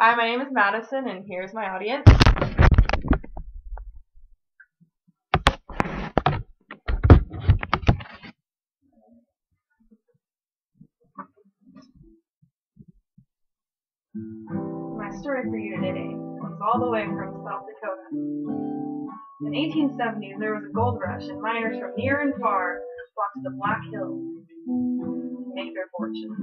Hi, my name is Madison, and here's my audience. My story for you today comes all the way from South Dakota. In 1870, there was a gold rush, and miners from near and far flocked to the Black Hills to make their fortune.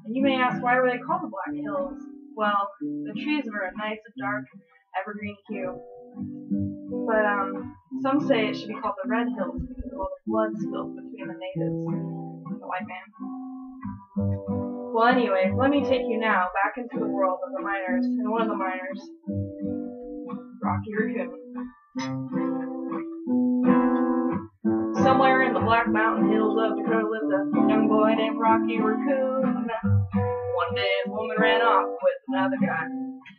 And you may ask, why were they called the Black Hills? Well, the trees were a nice, dark, evergreen hue. But some say it should be called the Red Hills because of all the blood spilled between the natives and the white man. Well, anyway, let me take you now back into the world of the miners, and one of the miners, Rocky Raccoon. Somewhere in the Black Mountain Hills of Dakota lived a young boy named Rocky Raccoon. One day his woman ran off with another guy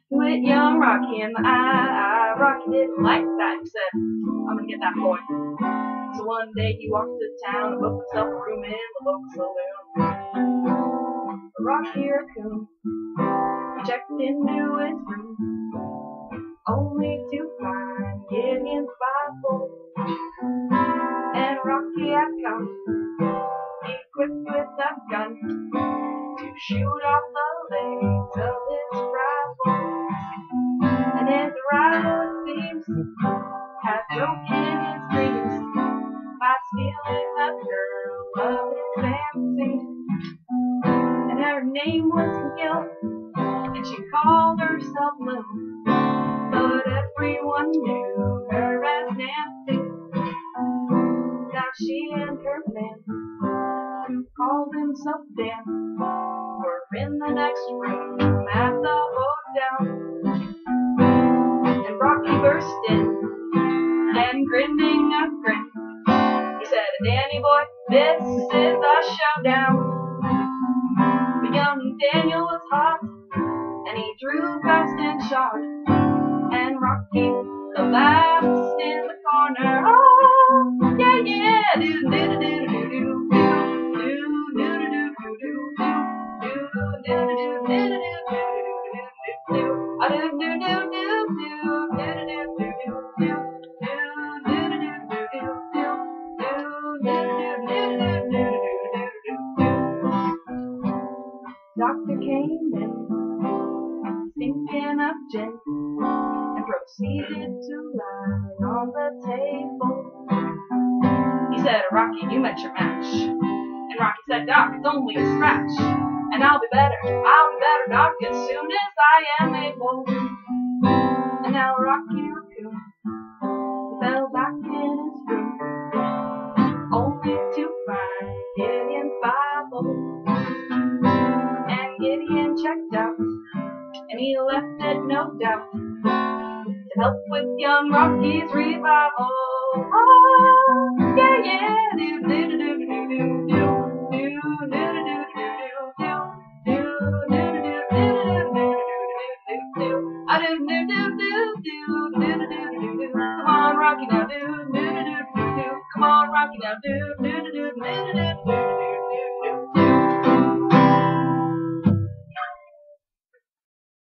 who hit young Rocky in the eye. Rocky didn't like that. He said, I'm gonna get that boy. So one day he walked to town and booked himself a room in the local saloon. Rocky Raccoon checked into his room, only to find Gideon's Bible and Rocky had come, equipped with a gun, to shoot off the legs of his rival. And his rival, it seems, had broken his dreams by stealing a girl of his fancy. And her name was Gil, and she called herself Lou, but everyone knew her as Nancy. Now she and her man, who called himself Dan, were in the next room at the hotel. And Rocky burst in, and grinning a grin, he said, Danny boy, this is the showdown. But young Daniel was hot, and he drew fast and shot, and Rocky collapsed in the corner. Oh, yeah, yeah, do do do do do do do do do do do do do do do. Doctor came in, thinking of gin, and proceeded to lie on the table. He said, Rocky, you met your match. And Rocky said, Doc, it's only a scratch. And I'll be better, Doc, as soon as I am able. And now Rocky Raccoon fell back in his room, only to find Gideon's Bible. And Gideon checked out, and he left it, no doubt, to help with young Rocky's revival. Oh, yeah, yeah, do do do do do do do do do do do do. Come on, Rocky, now do do do do do. Come on, Rocky, now do do do do do do.